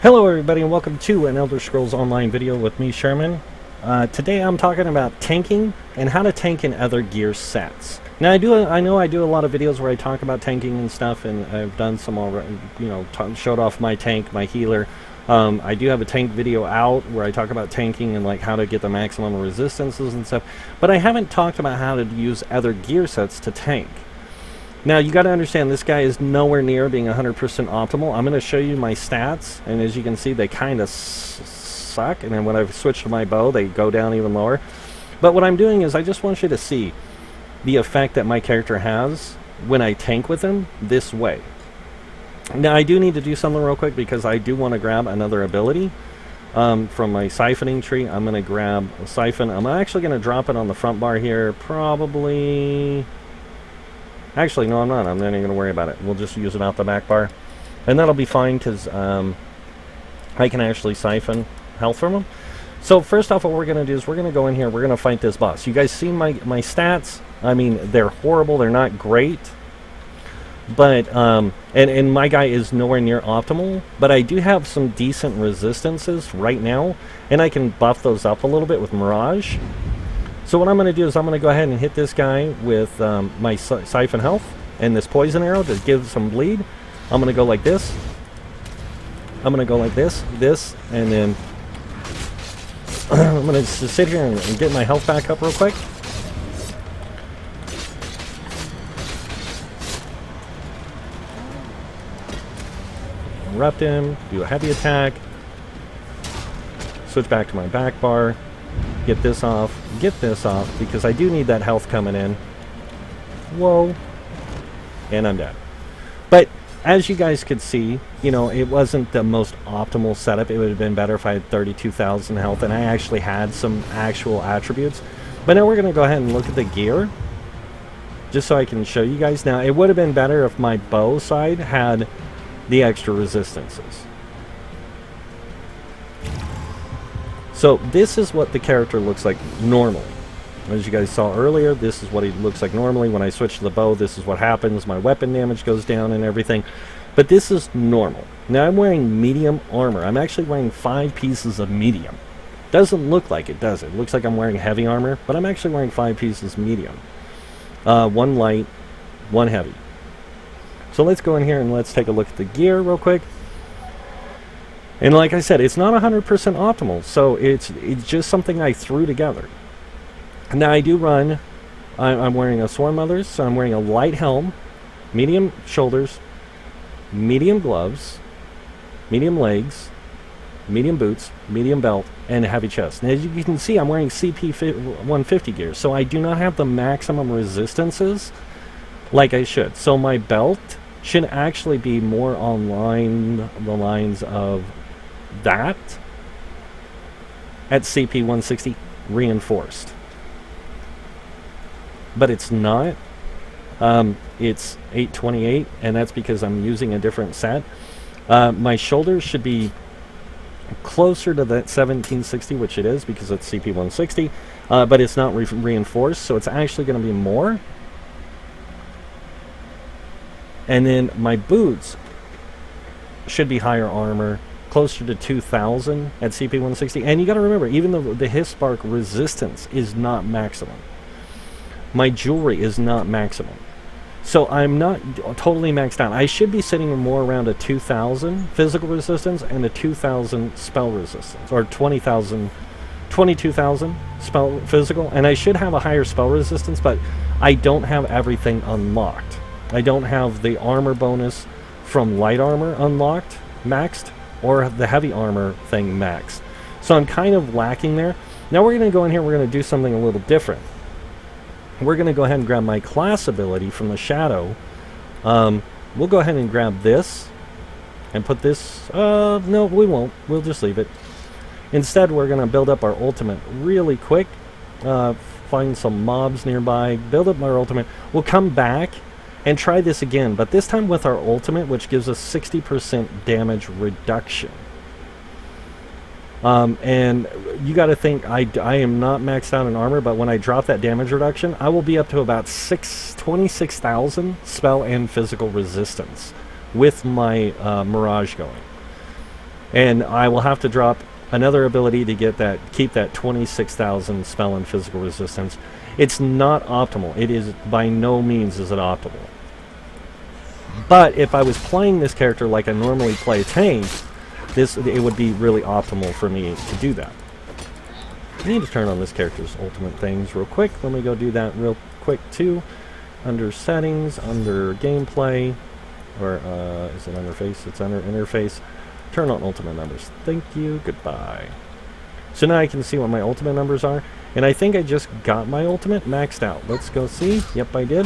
Hello everybody and welcome to an Elder Scrolls Online video with me, Sherman. Today I'm talking about tanking and how to tank in other gear sets. Now I know I do a lot of videos where I talk about tanking and stuff, and I've done some already, showed off my tank, my healer. I do have a tank video out where I talk about tanking and like how to get the maximum resistances and stuff, but I haven't talked about how to use other gear sets to tank. Now, you got to understand, this guy is nowhere near being 100% optimal. I'm going to show you my stats, and as you can see, they kind of suck. And then when I switch to my bow, they go down even lower. But what I'm doing is I just want you to see the effect that my character has when I tank with him this way. Now, I do need to do something real quick because I do want to grab another ability from my siphoning tree. I'm going to grab a siphon. I'm actually going to drop it on the front bar here, probably... Actually, no, I'm not. I'm not even going to worry about it. We'll just use it out the back bar. And that'll be fine because I can actually siphon health from them. So first off, what we're going to do is we're going to go in here. We're going to fight this boss. You guys see my stats? I mean, they're horrible. They're not great. But, and my guy is nowhere near optimal. But I do have some decent resistances right now. And I can buff those up a little bit with Mirage. So what I'm going to do is I'm going to go ahead and hit this guy with my siphon health and this poison arrow to give some bleed. I'm going to go like this. I'm going to go like this, and then I'm going to just sit here and get my health back up real quick. Interrupt him, do a heavy attack, switch back to my back bar. Get this off, because I do need that health coming in. Whoa. And I'm dead. But as you guys could see, it wasn't the most optimal setup. It would have been better if I had 32,000 health and I actually had some actual attributes. But now we're going to go ahead and look at the gear, just so I can show you guys. Now, it would have been better if my bow side had the extra resistances. So this is what the character looks like normally. As you guys saw earlier, this is what he looks like normally. When I switch to the bow, this is what happens. My weapon damage goes down and everything. But this is normal. Now I'm wearing medium armor. I'm actually wearing 5 pieces of medium. Doesn't look like it, does it? It looks like I'm wearing heavy armor, but I'm actually wearing 5 pieces medium. 1 light, 1 heavy. So let's go in here and let's take a look at the gear real quick. And like I said, it's not 100% optimal, so it's just something I threw together. Now I do run, I'm wearing a Swarm Mothers, so I'm wearing a light helm, medium shoulders, medium gloves, medium legs, medium boots, medium belt, and a heavy chest. Now as you can see, I'm wearing CP 150 gear, so I do not have the maximum resistances like I should. So my belt should actually be more on the lines of that at CP 160 reinforced, but it's not. It's 828, and that's because I'm using a different set. My shoulders should be closer to that 1760, which it is because it's CP 160, but it's not reinforced, so it's actually going to be more. And then my boots should be higher armor, closer to 2,000 at CP 160. And you got to remember, even though the Hisspark resistance is not maximum, my jewelry is not maximum. So I'm not totally maxed out. I should be sitting more around a 2,000 physical resistance and a 2,000 spell resistance, or 22,000 spell physical. And I should have a higher spell resistance, but I don't have everything unlocked. I don't have the armor bonus from light armor unlocked, maxed, or the heavy armor thing maxed. So I'm kind of lacking there. Now we're going to go in here, we're going to do something a little different. We're going to go ahead and grab my class ability from the shadow. We'll go ahead and grab this and put this, no, we won't. We'll just leave it. Instead, we're going to build up our ultimate really quick. Find some mobs nearby, build up our ultimate. We'll come back and try this again, but this time with our ultimate, which gives us 60% damage reduction. And you got to think, I am not maxed out in armor, but when I drop that damage reduction, I will be up to about 26,000 spell and physical resistance with my Mirage going. And I will have to drop another ability to get that, keep that 26,000 spell and physical resistance. It's not optimal. It is by no means is it optimal. But if I was playing this character like I normally play tank, it would be really optimal for me to do that. I need to turn on this character's ultimate things real quick. Let me go do that real quick too. Under settings, under gameplay, or is it interface? It's under interface. Turn on ultimate numbers. Thank you. Goodbye. So now I can see what my ultimate numbers are. And I think I just got my ultimate maxed out. Let's go see. Yep, I did.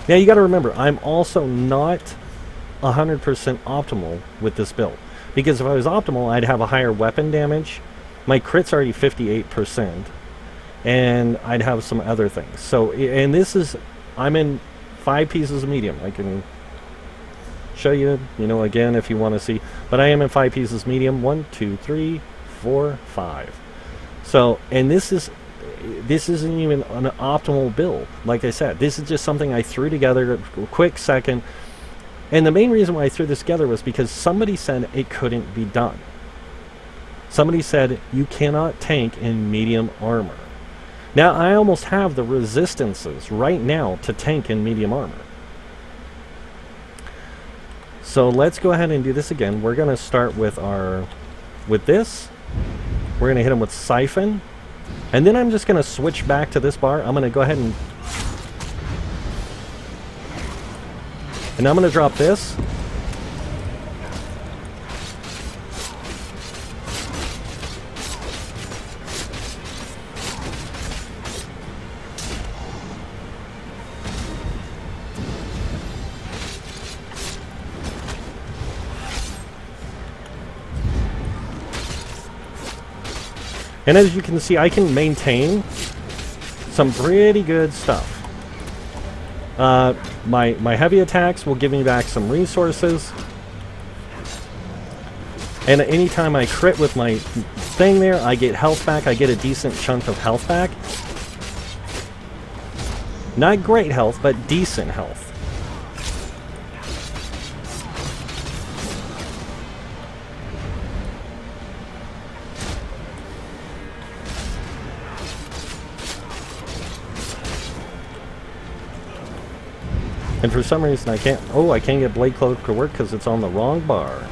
Now you got to remember, I'm also not 100% optimal with this build. Because if I was optimal, I'd have a higher weapon damage. My crit's already 58%. And I'd have some other things. So, and this is, I'm in 5 pieces of medium. I can show you, you know, again if you want to see. But I am in 5 pieces medium. 1, 2, 3, 4, 5. So, and this isn't even an optimal build. Like I said, this is just something I threw together a quick second. And the main reason why I threw this together was because somebody said it couldn't be done. Somebody said you cannot tank in medium armor. Now I almost have the resistances right now to tank in medium armor. So let's go ahead and do this again. We're going to start with this. We're going to hit him with Siphon. And then I'm just going to switch back to this bar. I'm going to go ahead and I'm going to drop this. And as you can see, I can maintain some pretty good stuff. My heavy attacks will give me back some resources. And anytime I crit with my thing there, I get health back. I get a decent chunk of health back. Not great health, but decent health. And for some reason I can't get Blade Cloak to work because it's on the wrong bar.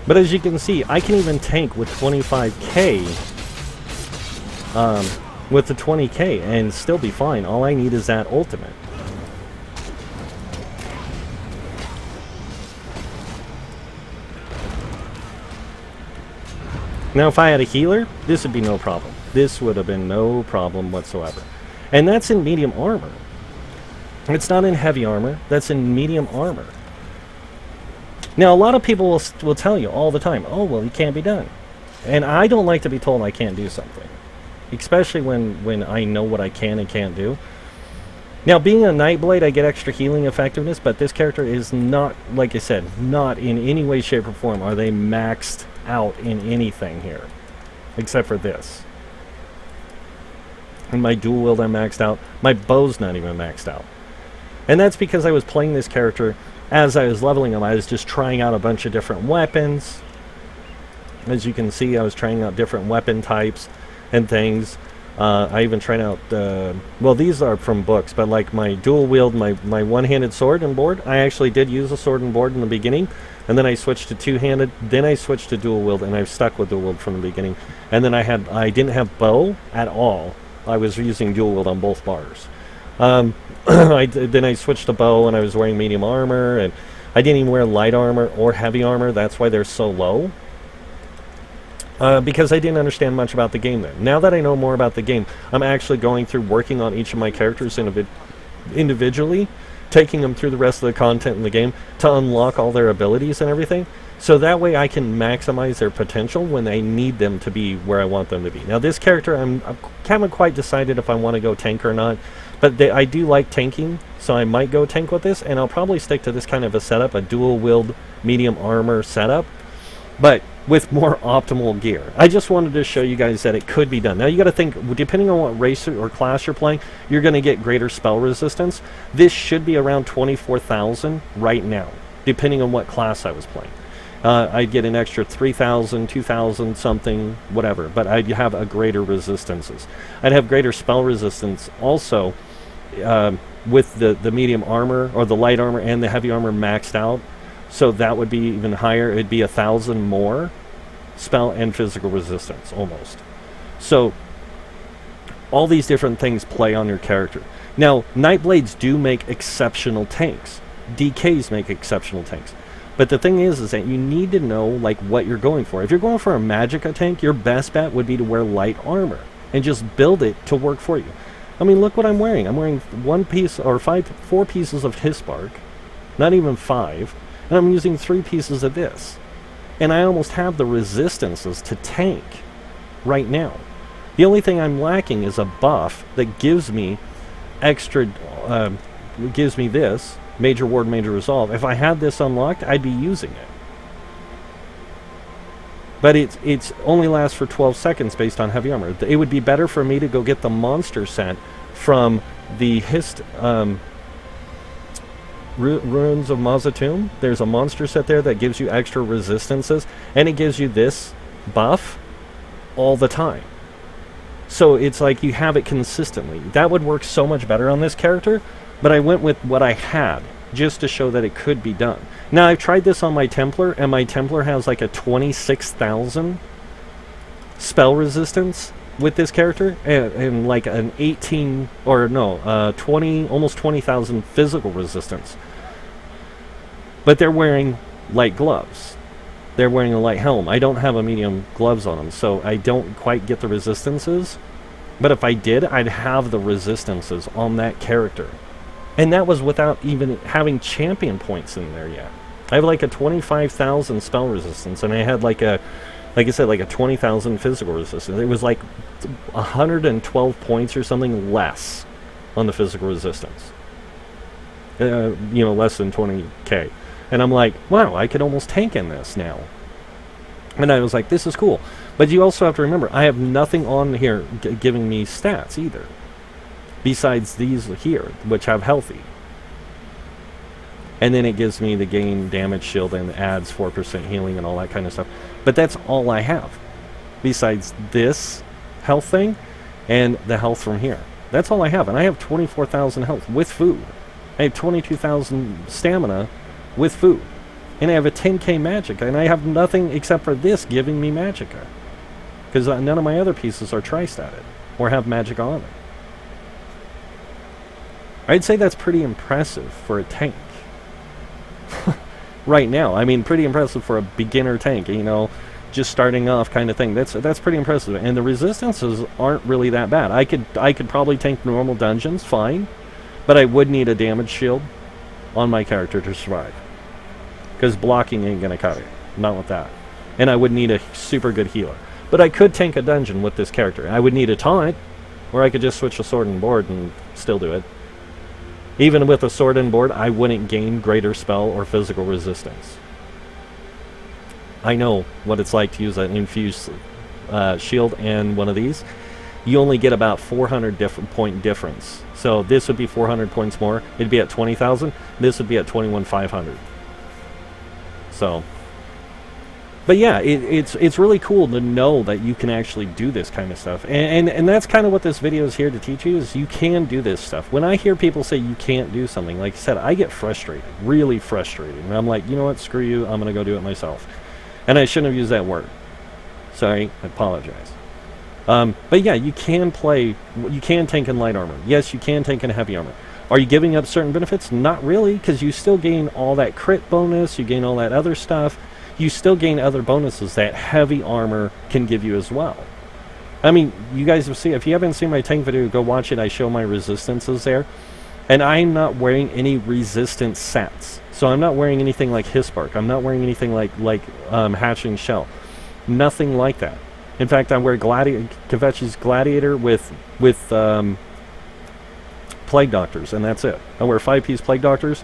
But as you can see, I can even tank with 25k. With the 20k and still be fine. All I need is that ultimate. Now if I had a healer, this would be no problem. This would have been no problem whatsoever. And that's in medium armor. It's not in heavy armor. That's in medium armor. Now a lot of people will tell you all the time, oh well, it can't be done. And I don't like to be told I can't do something. Especially when I know what I can and can't do. Now, being a Nightblade, I get extra healing effectiveness, but this character is not, like I said, not in any way, shape, or form are they maxed out in anything here. Except for this. And my dual wield I'm maxed out. My bow's not even maxed out. And that's because I was playing this character as I was leveling him. I was just trying out a bunch of different weapons. As you can see, I was trying out different weapon types and things. I even tried out, well, these are from books, but like my dual wield, my one-handed sword and board, I actually did use a sword and board in the beginning, and then I switched to two-handed, then I switched to dual wield, and I've stuck with dual wield from the beginning. And then I didn't have bow at all. I was using dual wield on both bars. Then I switched to bow, and I was wearing medium armor, and I didn't even wear light armor or heavy armor. That's why they're so low. Because I didn't understand much about the game then. Now that I know more about the game, I'm actually going through working on each of my characters individually, taking them through the rest of the content in the game to unlock all their abilities and everything. So that way I can maximize their potential when I need them to be where I want them to be. Now this character, I haven't quite decided if I want to go tank or not, but I do like tanking, so I might go tank with this, and I'll probably stick to this kind of a setup, a dual-wield medium armor setup, but with more optimal gear. I just wanted to show you guys that it could be done. Now you got to think, depending on what race or class you're playing, you're going to get greater spell resistance. This should be around 24,000 right now, depending on what class I was playing. I'd get an extra 3,000, 2,000 something, whatever, but I'd have a greater resistances. I'd have greater spell resistance also with the medium armor, or the light armor and the heavy armor maxed out, so that would be even higher. It'd be 1,000 more spell and physical resistance, almost. So all these different things play on your character. Now, Nightblades do make exceptional tanks. DKs make exceptional tanks. But the thing is that you need to know like what you're going for. If you're going for a Magicka tank, your best bet would be to wear light armor and just build it to work for you. I mean, look what I'm wearing. I'm wearing 4 pieces of Hisbark, not even 5, and I'm using 3 pieces of this. And I almost have the resistances to tank right now. The only thing I'm lacking is a buff that gives me extra, gives me this. Major Ward, Major Resolve. If I had this unlocked, I'd be using it. But it's only lasts for 12 seconds based on heavy armor. It would be better for me to go get the monster set from the Ruins of Mazatum. There's a monster set there that gives you extra resistances, and it gives you this buff all the time. So it's like you have it consistently. That would work so much better on this character. But I went with what I had, just to show that it could be done. Now, I've tried this on my Templar, and my Templar has like a 26,000 spell resistance with this character, and like an 20, almost 20,000 physical resistance. But they're wearing light gloves. They're wearing a light helm. I don't have a medium gloves on them, so I don't quite get the resistances. But if I did, I'd have the resistances on that character. And that was without even having champion points in there yet. I have like a 25,000 spell resistance, and I had like I said, like a 20,000 physical resistance. It was like 112 points or something less on the physical resistance. Less than 20k. And I'm like, wow, I could almost tank in this now. And I was like, this is cool. But you also have to remember, I have nothing on here giving me stats either. Besides these here, which have healthy. And then it gives me the gain damage shield and adds 4% healing and all that kind of stuff. But that's all I have. Besides this health thing and the health from here. That's all I have. And I have 24,000 health with food. I have 22,000 stamina with food. And I have a 10k Magicka. And I have nothing except for this giving me Magicka. Because none of my other pieces are tri-statted. Or have Magicka on it. I'd say that's pretty impressive for a tank. Right now. I mean, pretty impressive for a beginner tank, just starting off kind of thing. That's pretty impressive. And the resistances aren't really that bad. I could probably tank normal dungeons, fine. But I would need a damage shield on my character to survive. Because blocking ain't going to cut it. Not with that. And I would need a super good healer. But I could tank a dungeon with this character. I would need a taunt, or I could just switch a sword and board and still do it. Even with a sword and board, I wouldn't gain greater spell or physical resistance. I know what it's like to use an infused shield and one of these. You only get about 400 point difference. So this would be 400 points more. It'd be at 20,000. This would be at 21,500. So... But yeah, it's really cool to know that you can actually do this kind of stuff. And that's kind of what this video is here to teach you, is you can do this stuff. When I hear people say you can't do something, like I said, I get frustrated, really frustrated. And I'm like, you know what, screw you, I'm going to go do it myself. And I shouldn't have used that word. Sorry, I apologize. But yeah, you can tank in light armor. Yes, you can tank in heavy armor. Are you giving up certain benefits? Not really, because you still gain all that crit bonus, you gain all that other stuff. You still gain other bonuses that heavy armor can give you as well. I mean, you guys have seen, if you haven't seen my tank video, go watch it. I show my resistances there. And I'm not wearing any resistant sets. So I'm not wearing anything like Hisbark. I'm not wearing anything like Hatching Shell. Nothing like that. In fact, I wear Kvetch's Gladiator with Plague Doctors, and that's it. I wear 5-piece Plague Doctors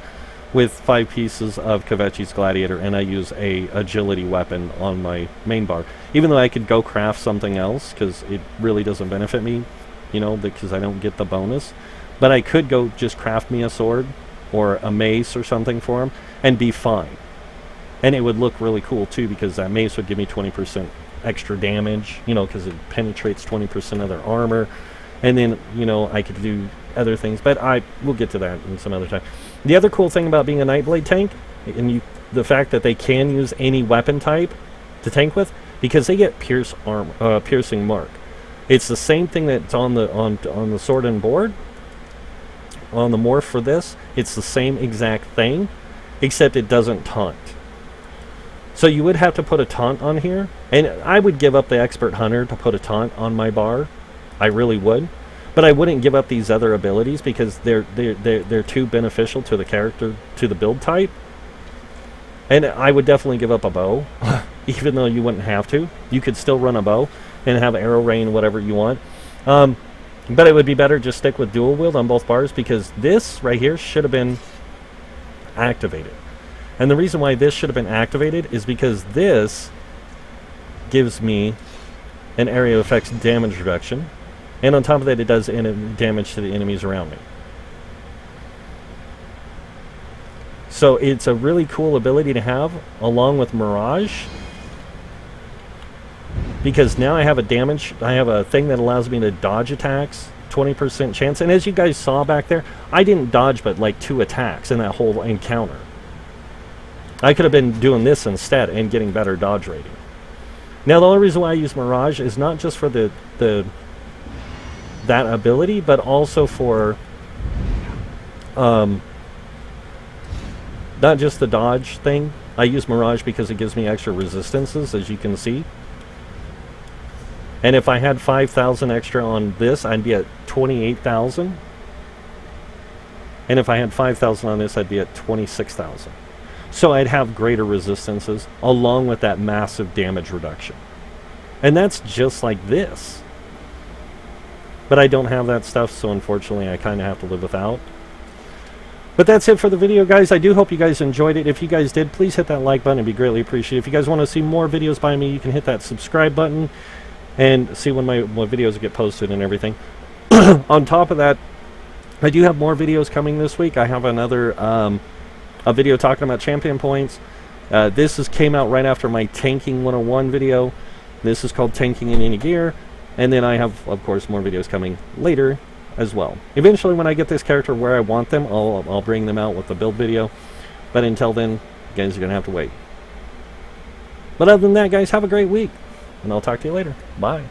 with 5 pieces of Kvetch's Gladiator, and I use a agility weapon on my main bar. Even though I could go craft something else, because it really doesn't benefit me, you know, because I don't get the bonus. But I could go just craft me a sword or a mace or something for him and be fine. And it would look really cool too, because that mace would give me 20% extra damage, you know, because it penetrates 20% of their armor. And then, you know, I could do other things, but we'll get to that in some other time. The other cool thing about being a Nightblade tank, and the fact that they can use any weapon type to tank with, because they get piercing mark. It's the same thing that's on the sword and board. On the morph for this, it's the same exact thing, except it doesn't taunt. So you would have to put a taunt on here, and I would give up the Expert Hunter to put a taunt on my bar. I really would, but I wouldn't give up these other abilities because they're too beneficial to the character, to the build type. And I would definitely give up a bow, even though you wouldn't have to. You could still run a bow and have arrow rain, whatever you want. But it would be better just stick with dual wield on both bars, because this right here should have been activated. And the reason why this should have been activated is because this gives me an area of effects damage reduction, and on top of that it does damage to the enemies around me. So it's a really cool ability to have along with Mirage, because now I have a thing that allows me to dodge attacks, 20% chance. And as you guys saw back there, I didn't dodge but like 2 attacks in that whole encounter. I could have been doing this instead and getting better dodge rating. Now the only reason why I use Mirage is not just for that ability, but also for not just the dodge thing. I use Mirage because it gives me extra resistances, as you can see. And if I had 5,000 extra on this, I'd be at 28,000. And if I had 5,000 on this, I'd be at 26,000. So I'd have greater resistances along with that massive damage reduction. And that's just like this. But I don't have that stuff, so unfortunately I kind of have to live without. But that's it for the video, guys. I do hope you guys enjoyed it. If you guys did, please hit that like button. It'd be greatly appreciated. If you guys want to see more videos by me, you can hit that subscribe button and see when my videos get posted and everything. On top of that, I do have more videos coming this week. I have another a video talking about champion points. This came out right after my Tanking 101 video. This is called Tanking in Any Gear. And then I have, of course, more videos coming later as well. Eventually, when I get this character where I want them, I'll bring them out with the build video. But until then, you guys are going to have to wait. But other than that, guys, have a great week. And I'll talk to you later. Bye.